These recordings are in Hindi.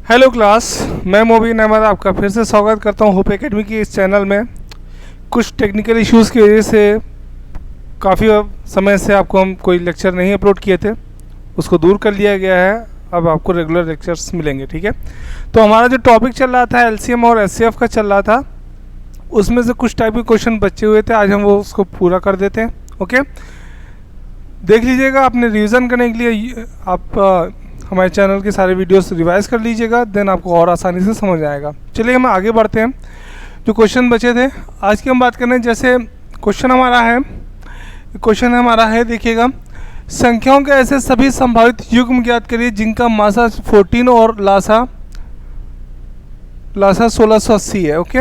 हेलो क्लास, मैं मोबिन अहमद आपका फिर से स्वागत करता हूं होप एकेडमी की इस चैनल में। कुछ टेक्निकल इश्यूज़ की वजह से काफ़ी समय से आपको हम कोई लेक्चर नहीं अपलोड किए थे, उसको दूर कर लिया गया है। अब आपको रेगुलर लेक्चर्स मिलेंगे, ठीक है। तो हमारा जो टॉपिक चल रहा था एलसीएम और एचसीएफ का चल रहा था, उसमें से कुछ टाइप के क्वेश्चन बचे हुए थे। आज हम वो उसको पूरा कर देते हैं। ओके, देख लीजिएगा। आपने रिवीजन करने के लिए आप हमारे चैनल के सारे वीडियोस रिवाइज कर लीजिएगा, देन आपको और आसानी से समझ आएगा। चलिए हम आगे बढ़ते हैं। जो क्वेश्चन बचे थे आज की हम बात करें। जैसे क्वेश्चन हमारा है देखिएगा, संख्याओं के ऐसे सभी संभावित युग्म ज्ञात करिए जिनका मासा 14 और लासा 1680 है। ओके,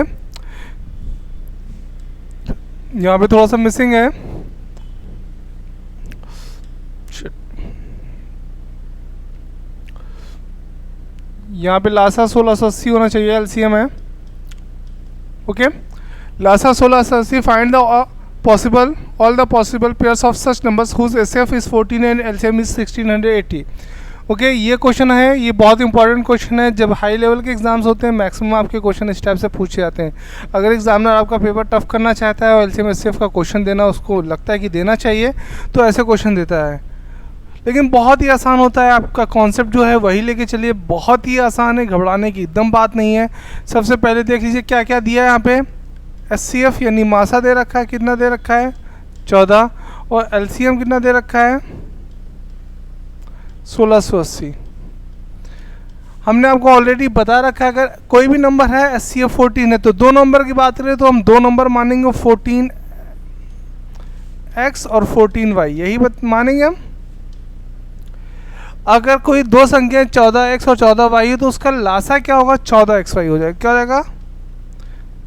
यहाँ पे थोड़ा सा मिसिंग है। यहाँ पे लासा 1680 होना चाहिए, एलसीएम है। ओके, लासा 1680 find the all the possible pairs of such numbers whose HCF is 14 and LCM is 1680। Okay, ये क्वेश्चन है, ये बहुत इंपॉर्टेंट क्वेश्चन है। जब हाई लेवल के एग्जाम्स होते हैं मैक्सिमम आपके क्वेश्चन इस टाइप से पूछे जाते हैं। अगर एग्जामिनर आपका पेपर टफ करना चाहता है और एलसीएम एचसीएफ का क्वेश्चन देना उसको लगता है कि देना चाहिए, तो ऐसे क्वेश्चन देता है। लेकिन बहुत ही आसान होता है। आपका कॉन्सेप्ट जो है वही लेके चलिए, बहुत ही आसान है, घबराने की एकदम बात नहीं है। सबसे पहले देख लीजिए क्या क्या दिया है यहाँ पे। एचसीएफ यानी मासा दे रखा है, कितना दे रखा है 14, और एलसीएम कितना दे रखा है 1680। हमने आपको ऑलरेडी बता रखा है, अगर कोई भी नंबर है एचसीएफ 14 है तो दो नंबर की बात करें तो हम दो नंबर मानेंगे, 14x और 14y, यही मानेंगे हम। अगर कोई दो संख्या 14x और 14y है तो उसका लासा क्या होगा, 14xy हो जाएगा। क्या हो जाएगा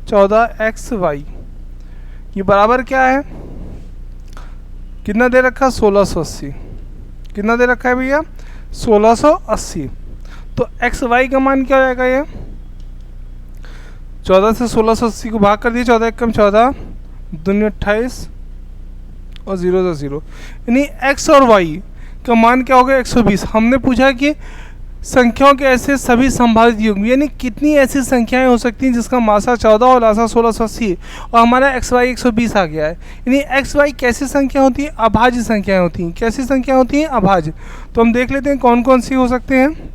14xy। ये बराबर क्या है, कितना दे रखा है 1680। कितना दे रखा है भैया 1680। तो xy का मान क्या हो जाएगा, ये 14 से 1680 को भाग कर दिए, 14 एक कम 14 दूनी 28 और 0 से 0, यानी x और y का मान क्या होगा 120। हमने पूछा कि संख्याओं के ऐसे सभी संभावित युग्म, यानी कितनी ऐसी संख्याएं हो सकती हैं जिसका मासा 14 और लासा 1680, और हमारा xy 120 आ गया है। यानी xy कैसी संख्या होती है, अभाज्य संख्याएं होती हैं। कैसी संख्या होती हैं, अभाज्य। तो हम देख लेते हैं कौन कौन सी हो सकते हैं।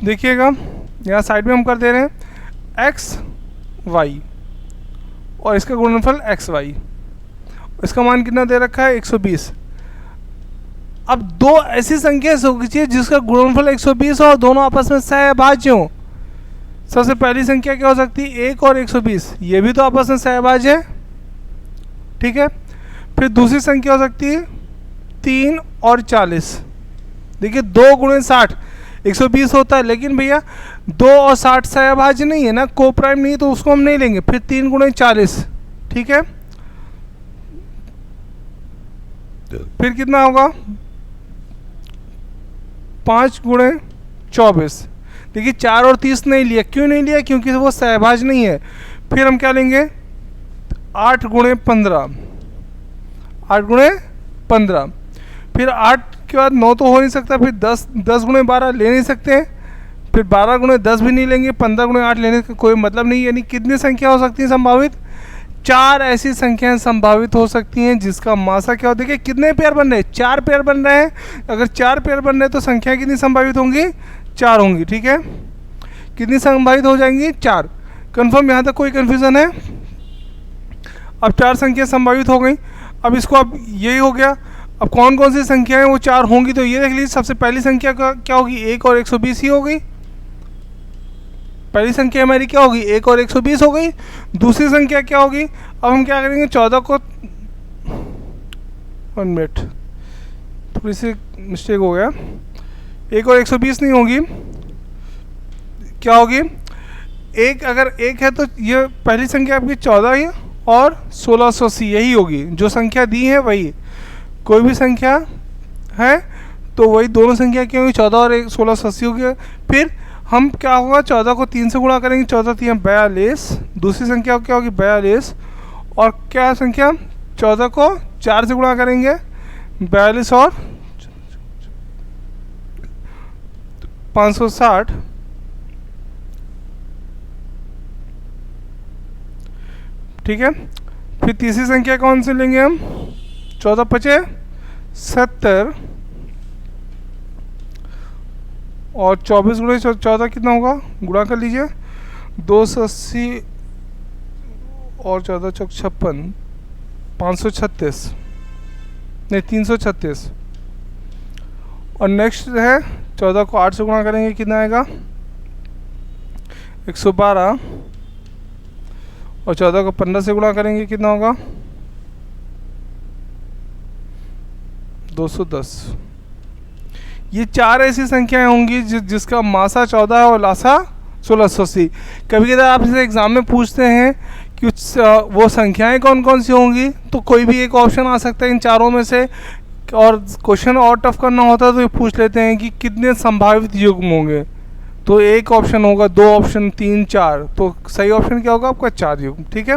देखिएगा यहाँ साइड में हम कर दे रहे हैं xy और इसका गुणनफल xy, इसका मान कितना दे रखा है 120। अब दो ऐसी संख्या होनी चाहिए जिसका गुणनफल 120 और दोनों आपस में सहअभाज्य हो। सबसे पहली संख्या क्या हो सकती है 1 और 120, ये भी तो आपस में सहअभाज्य है, ठीक है। फिर दूसरी संख्या हो सकती है 3 और 40। देखिए 2 गुणे 60 120 होता है, लेकिन भैया 2 और 60 सहअभाज्य नहीं है ना, को प्राइम नहीं है, तो उसको हम नहीं लेंगे। फिर 3 गुणे 40, ठीक है। फिर कितना होगा 5 गुणे 24। देखिए 4 और 30 नहीं लिया, क्यों नहीं लिया, क्योंकि वो सहभाज्य नहीं है। फिर हम क्या लेंगे 8 गुणे 15, 8 गुणे 15। फिर 8 के बाद 9 तो हो नहीं सकता, फिर 10 गुणे 12 ले नहीं सकते। फिर 12 गुणे 10 भी नहीं लेंगे, 15 गुणे 8 लेने का कोई मतलब नहीं। यानी कितनी संख्या हो सकती है संभावित, 4 ऐसी संख्याएं संभावित हो सकती हैं जिसका मासा क्या हो। देखिए कितने पेयर बन रहे हैं, 4 पेयर बन रहे हैं। अगर 4 पेयर बन रहे हैं तो संख्या कितनी संभावित होंगी, 4 होंगी, ठीक है। कितनी संभावित हो जाएंगी 4। कंफर्म, यहाँ तक कोई कन्फ्यूज़न है। अब 4 संख्या संभावित हो गई। अब इसको अब यही हो गया। अब कौन कौन सी संख्याएँ वो 4 होंगी, तो ये देख लीजिए। सबसे पहली संख्या क्या होगी 1 और 120 ही होगी। पहली संख्या हमारी क्या होगी 1 और 120 हो गई। दूसरी संख्या क्या होगी, अब हम क्या करेंगे 14 को 1 मिनट, थोड़ी सी मिस्टेक हो गया, 1 और 120 नहीं होगी, क्या होगी एक, अगर 1 है तो ये पहली संख्या आपकी 14 है और 1680 यही होगी। जो संख्या दी है वही, कोई भी संख्या है तो वही दोनों संख्या क्या होगी 14 और 1680 होगी। फिर हम क्या होगा 14 को 3 से गुणा करेंगे, 14 3 42। दूसरी संख्या क्या होगी 42, और क्या संख्या 14 को 4 से गुणा करेंगे 42 और 560, ठीक है। फिर तीसरी संख्या कौन सी लेंगे हम, 14 पचे 70 और 24 गुणे 14 कितना होगा, गुणा कर लीजिए, 280 और 14 चौक 56, 536 नहीं 336। और नेक्स्ट है 14 को 8 से गुणा करेंगे कितना आएगा, 112 और 14 को 15 से गुणा करेंगे कितना होगा, 210। ये चार ऐसी संख्याएं होंगी जिसका मासा 14 है और लासा 1680। कभी कभी आप इसे एग्जाम में पूछते हैं कि वो संख्याएं कौन कौन सी होंगी, तो कोई भी एक ऑप्शन आ सकता है इन चारों में से, और क्वेश्चन और टफ करना होता है तो ये पूछ लेते हैं कि कितने संभावित युग्म होंगे, तो एक ऑप्शन होगा, दो ऑप्शन, 3, 4, तो सही ऑप्शन क्या होगा आपका 4 युग्म, ठीक है।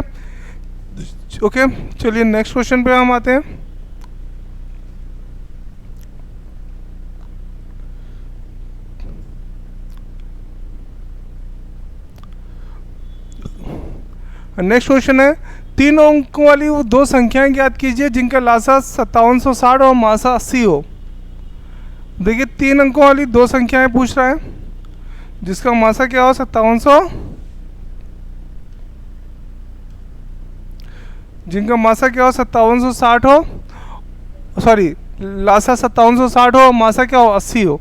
ओके, चलिए नेक्स्ट क्वेश्चन पे हम आते हैं। नेक्स्ट क्वेश्चन है, 3 अंकों वाली वो दो संख्याएं ज्ञात कीजिए जिनका लासा 5760 और मासा 80 हो। देखिए 3 अंकों वाली दो संख्याएं पूछ रहा है जिसका मासा क्या हो, 5700, जिनका मासा क्या हो 5760 हो, सॉरी लासा 5760 हो और मासा क्या हो 80 हो।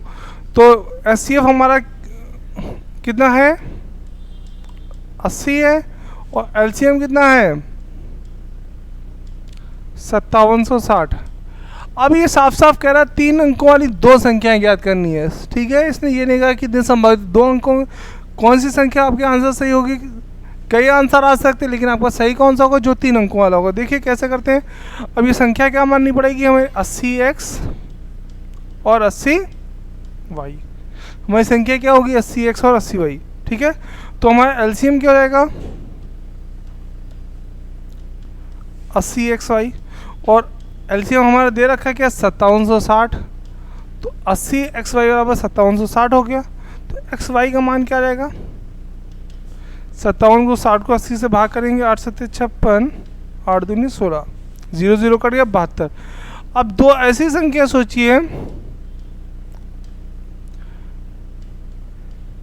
तो एचसीएफ हमारा कितना है, 80 है, और एलसीएम कितना है 5760। अब ये साफ साफ कह रहा है 3 अंकों वाली दो संख्याएं ज्ञात करनी है, ठीक है। इसने ये नहीं कहा कितने संभावित, 2 अंकों कौन सी संख्या आपके आंसर सही होगी, कई आंसर आ सकते हैं लेकिन आपका सही कौन सा होगा, जो 3 अंकों वाला होगा। देखिए कैसे करते हैं। अब ये संख्या क्या माननी पड़ेगी हमें, 80x और 80y। हमारी संख्या क्या होगी, 80x और 80y, ठीक है। तो हमारा एलसीएम क्या हो जाएगा, 80xy, और एलसीएम हमारा दे रखा है क्या 5760, तो 80xy बराबर 5760 हो गया। तो xy का मान क्या रहेगा, 57 को 60 को 80 से भाग करेंगे, 8 7 56, 8 दूनी 16, 0 0 कट गया 72। अब दो ऐसी संख्या सोचिए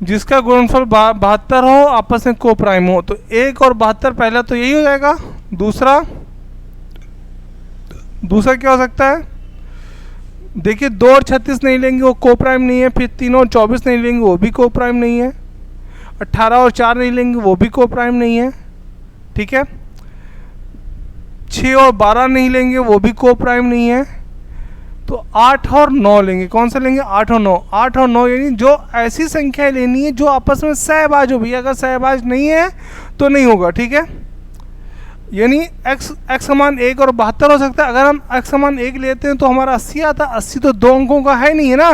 जिसका गुणनफल 72 हो, आपस में को प्राइम हो। तो 1 और 72 पहला तो यही हो जाएगा, दूसरा क्या हो सकता है, देखिए 2 और 36 नहीं लेंगे वो को प्राइम नहीं है, फिर 3 और 24 नहीं लेंगे वो भी को प्राइम नहीं है, 18 और 4 नहीं लेंगे वो भी को प्राइम नहीं है, ठीक है। 6 और 12 नहीं लेंगे वो भी को प्राइम नहीं है। तो 8 और 9 लेंगे, कौन सा लेंगे, 8 और 9। 8 और 9 यानी जो ऐसी संख्या लेनी है जो आपस में सहभाज हो, भैया अगर सहभाज नहीं है तो नहीं होगा, ठीक है। यानी x समान 1 और 72 हो सकता है। अगर हम x समान 1 लेते हैं तो हमारा 80 आता। 80 तो 2 अंकों का है नहीं है ना,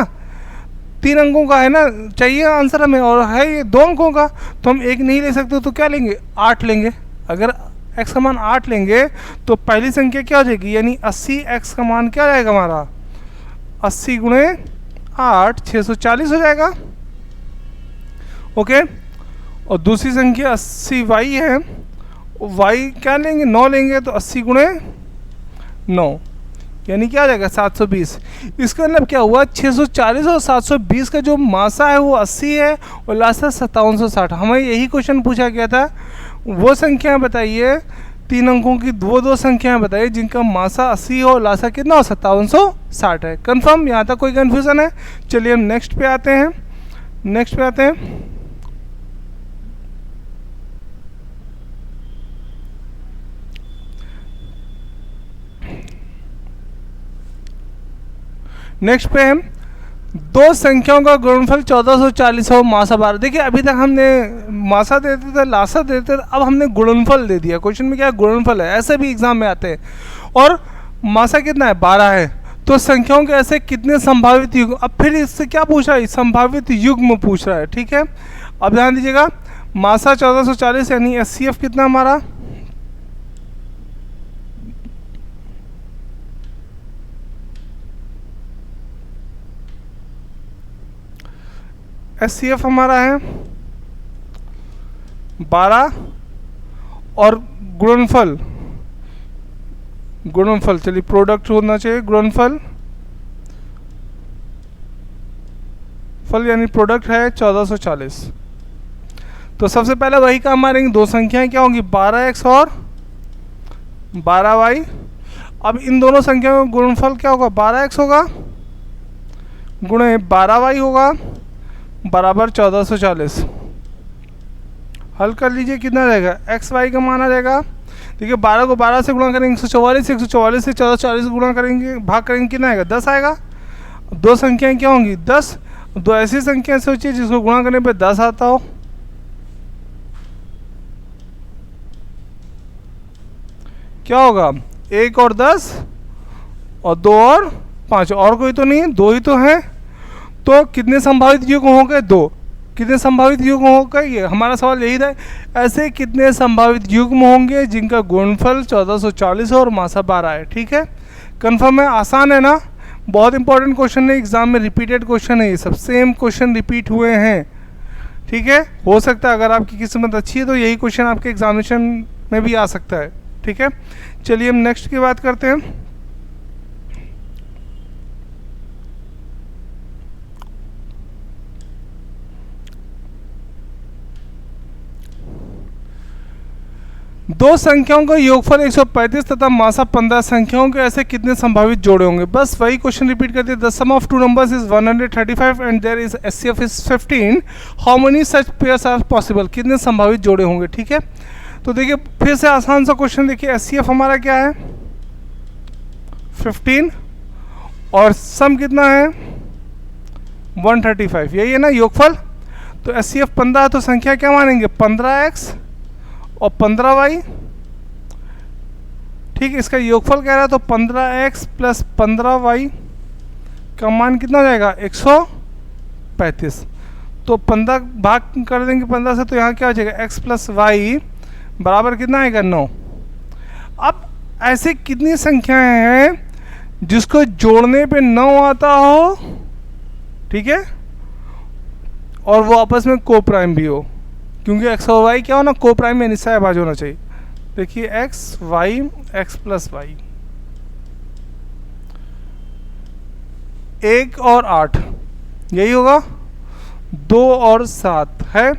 3 अंकों का है ना, चाहिए आंसर हमें, और है ये 2 अंकों का, तो हम 1 नहीं ले सकते, तो क्या लेंगे, 8 लेंगे। अगर x का मान 8 लेंगे तो पहली संख्या क्या हो जाएगी, यानी 80x का मान क्या जाएगा हमारा, 80 गुणे 8 640 हो जाएगा, ओके। और दूसरी संख्या 80y है, y क्या लेंगे, 9 लेंगे, तो 80 गुणे 9 यानी क्या आ जाएगा 720। इसका मतलब क्या हुआ, 640 और 720 का जो मासा है वो 80 है और लासा 5760। हमें यही क्वेश्चन पूछा गया था, वो संख्याएं बताइए, 3 अंकों की दो संख्याएं बताइए जिनका मासा 80 हो, लासा कितना हो 5760 है। कंफर्म, यहाँ तक कोई कन्फ्यूज़न है। चलिए हम नेक्स्ट पे आते हैं। नेक्स्ट पे हम दो संख्याओं का गुणनफल 1440 हो, मासा 12। देखिए अभी तक हमने मासा देते थे, लासा देते थे, अब हमने गुणनफल दे दिया। क्वेश्चन में क्या है, गुणनफल है, ऐसे भी एग्जाम में आते हैं। और मासा कितना है, 12 है, तो संख्याओं के ऐसे कितने संभावित युग्म। अब फिर इससे क्या पूछ रहा है, संभावित युग्म पूछ रहा है, ठीक है। अब ध्यान दीजिएगा, मासा 1440 यानी एचसीएफ कितना हमारा, HCF हमारा है 12 और गुणनफल चलिए प्रोडक्ट होना चाहिए, गुणनफल यानी प्रोडक्ट है 1440। तो सबसे पहले वही काम मारेंगे, दो संख्याएं क्या होंगी 12x और 12y। अब इन दोनों संख्याओं का गुणनफल क्या होगा 12x होगा गुणे 12y होगा बराबर 1440। हल कर लीजिए, कितना रहेगा एक्स वाई का मान आ जाएगा। देखिए 12 को 12 से गुणा करेंगे 144, 144 से 1440 गुणा करेंगे भाग करेंगे कितना आएगा 10 आएगा। दो संख्याएं क्या होंगी 10, दो ऐसी संख्या सोचिए जिसको गुणा करने पे 10 आता हो। क्या होगा 1 और 10 और 2 और 5, और कोई तो नहीं, दो ही तो है। तो कितने संभावित युग्म हो गए 2। कितने संभावित युग्म हो गए, ये हमारा सवाल यही था। ऐसे कितने संभावित युग्म होंगे जिनका गुणनफल 1440 और मासा 12 है। ठीक है, कंफर्म है, आसान है ना। बहुत इंपॉर्टेंट क्वेश्चन है, एग्जाम में रिपीटेड क्वेश्चन है, ये सब सेम क्वेश्चन रिपीट हुए हैं। ठीक है, हो सकता है अगर आपकी किस्मत अच्छी है तो यही क्वेश्चन आपके एग्जामिनेशन में भी आ सकता है। ठीक है, चलिए हम नेक्स्ट की बात करते हैं। दो संख्याओं का योगफल 135 तथा मासा 15 संख्याओं के ऐसे कितने संभावित जोड़े होंगे। बस वही क्वेश्चन रिपीट करते हैं। The sum of two numbers is 135 and their is HCF is 15, how many such pairs are possible. कितने संभावित जोड़े होंगे। ठीक है, तो देखिए फिर से आसान सा क्वेश्चन देखिए। HCF हमारा क्या है 15 और सम कितना है 135, यही है ना योगफल। तो HCF 15 है तो संख्या क्या मानेंगे 15x और 15y। ठीक, इसका योगफल कह रहा है तो 15x प्लस 15y का मान कितना हो जाएगा 135। तो 15 भाग कर देंगे 15 से, तो यहाँ क्या हो जाएगा x प्लस वाई बराबर कितना आएगा 9। अब ऐसे कितनी संख्याएं हैं जिसको जोड़ने पे 9 आता हो, ठीक है, और वो आपस में को प्राइम भी हो, क्योंकि एक्स और वाई क्या हो ना को प्राइम में निश्चय भाज होना चाहिए। देखिए x y x plus y 1 और 8 यही होगा, 2 और 7 है,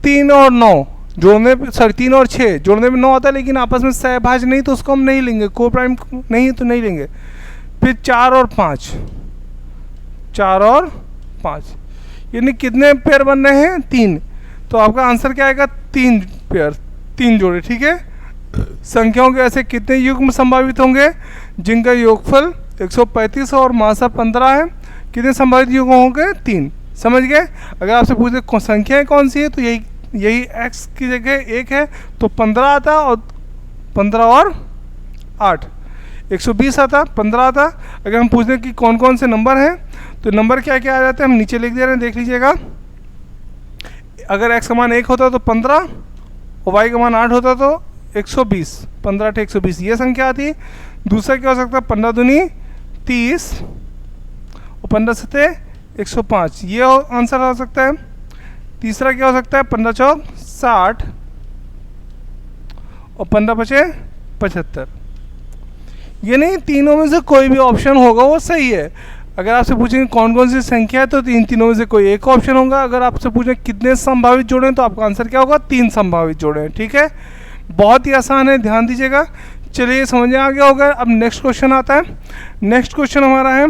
3 और 9 जोड़ने पे, सॉरी 3 और 6 जोड़ने में 9 आता है, लेकिन आपस में सहभाज नहीं तो उसको हम नहीं लेंगे, को प्राइम नहीं तो नहीं लेंगे। फिर 4 और 5 यानी कितने पेयर बन रहे हैं 3। तो आपका आंसर क्या आएगा 3 पेयर, 3 जोड़े। ठीक है, संख्याओं के ऐसे कितने युग्म संभावित होंगे जिनका योगफल 135 और मासा 15 है। कितने संभावित युग्म होंगे 3। समझ गए। अगर आपसे पूछे संख्याएं कौन सी है तो यही x की जगह 1 है तो 15 आता, और 15 और 8 120 आता, 15 आता। अगर हम पूछते हैं कि कौन कौन से नंबर हैं तो नंबर क्या क्या आ जाते हैं हम नीचे लिख दे रहे हैं, देख लीजिएगा। अगर x का मान 1 होता तो 15 और y का मान 8 होता तो 120, 15 × 120 ये संख्या आती है। दूसरा क्या हो सकता है 15 दूनी 30 और 15 सते 105, ये आंसर हो सकता है। तीसरा क्या हो सकता है 15 चौक 60 और 15 पचे 75। ये नहीं, तीनों में से कोई भी ऑप्शन होगा वो सही है। अगर आपसे पूछेंगे कौन कौन सी संख्या है तो इन तीनों में से कोई एक ऑप्शन होगा। अगर आपसे पूछें कितने संभावित जोड़े हैं तो आपका आंसर क्या होगा 3 संभावित जोड़े हैं। ठीक है, बहुत ही आसान है, ध्यान दीजिएगा। चलिए समझ में आ गया होगा। अब नेक्स्ट क्वेश्चन आता है। नेक्स्ट क्वेश्चन हमारा है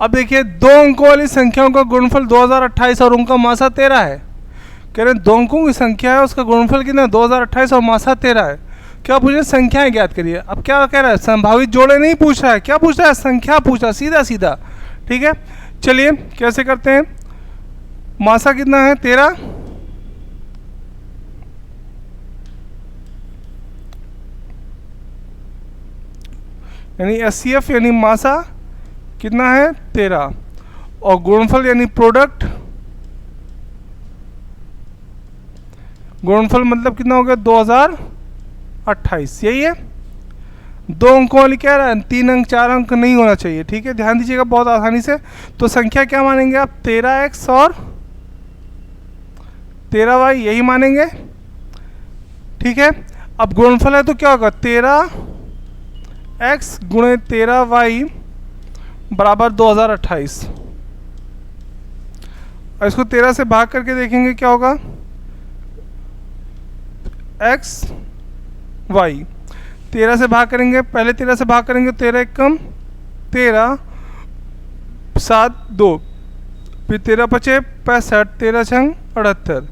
अब देखिए 2 अंकों वाली संख्याओं का गुणनफल 2028 और उनका मासा 13 है। कह रहे हैं 2 अंकों की संख्या है उसका गुणनफल कितना है 2028 और मासा 13 है। क्या पूछ रहे हैं संख्याएं ज्ञात करिए। अब क्या कह रहा है संभावित जोड़े नहीं पूछ रहा है, क्या पूछ रहा है संख्या पूछ रहा है, सीधा सीधा। ठीक है, चलिए कैसे करते हैं। मासा कितना है 13, यानी HCF यानी मासा कितना है 13, और गुणनफल यानी प्रोडक्ट गुणनफल मतलब कितना हो गया 2028, यही है। 2 अंकों वाली क्या रहा है, 3 अंक 4 अंक नहीं होना चाहिए, ठीक है, ध्यान दीजिएगा बहुत आसानी से। तो संख्या क्या मानेंगे आप, 13x और 13y यही मानेंगे, ठीक है। अब गुणनफल है तो क्या होगा, 13x गुणे 13y बराबर 2028। और इसको 13 से भाग करके देखेंगे क्या होगा, x y 13 से भाग करेंगे, पहले 13 से भाग करेंगे, 13 कम 13 7 2, फिर 13 पचे 65, 13 छंग 78,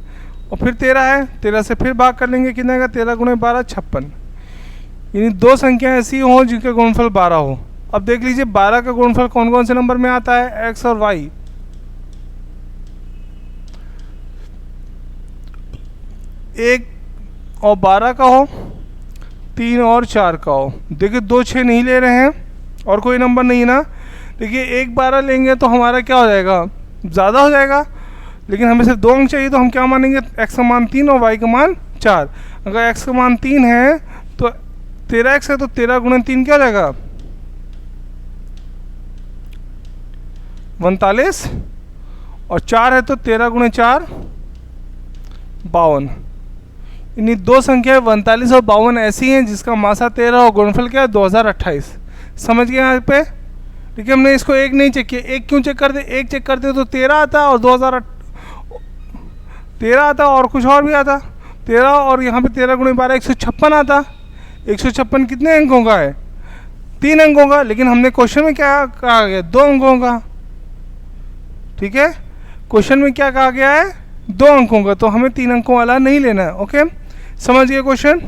और फिर 13 है, 13 से फिर भाग कर लेंगे, कितना आएगा 13 गुणे 12 56। यानी दो संख्या ऐसी हो जिनका गुणनफल 12 हो। अब देख लीजिए 12 का गुणनफल कौन कौन से नंबर में आता है, x और y। एक और 12 का हो, 3 और 4 का हो। देखिए 2 6 नहीं ले रहे हैं और कोई नंबर नहीं है ना। देखिए 1 12 लेंगे तो हमारा क्या हो जाएगा, ज़्यादा हो जाएगा, लेकिन हमें सिर्फ 2 अंक चाहिए, तो हम क्या मानेंगे, x का मान 3 और y का मान 4। अगर x का मान 3 है तो 13x है तो 13 गुणे 3 क्या हो जाएगा, 39, और 4 है तो 13 गुणे 4 52। इन्हीं दो संख्याएं 42 और 52 ऐसी हैं जिसका मासा 13 और गुणनफल क्या है 2028। समझ गए यहाँ पे। देखिए हमने इसको एक नहीं चेक किया, एक क्यों चेक करते, एक चेक करते तो 13 आता और 13 आता और कुछ और भी आता, 13 और यहाँ पे 13 गुणे 12 156 आता। 156 कितने अंकों का है, 3 अंकों का, लेकिन हमने क्वेश्चन में क्या कहा गया, 2 अंकों का, ठीक है। क्वेश्चन में क्या कहा गया है, 2 अंकों का, तो हमें 3 अंकों वाला नहीं लेना है। ओके, समझ गए क्वेश्चन।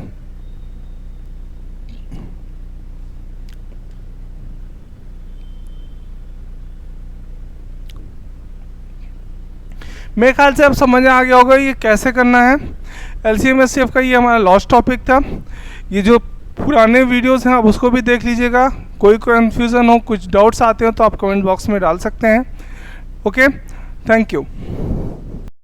मेरे ख्याल से अब समझ आ गया होगा ये कैसे करना है। LCM SCF का ये हमारा लास्ट टॉपिक था। ये जो पुराने वीडियोस हैं आप उसको भी देख लीजिएगा। कोई कन्फ्यूज़न हो, कुछ डाउट्स आते हो तो आप कमेंट बॉक्स में डाल सकते हैं। Okay, thank you.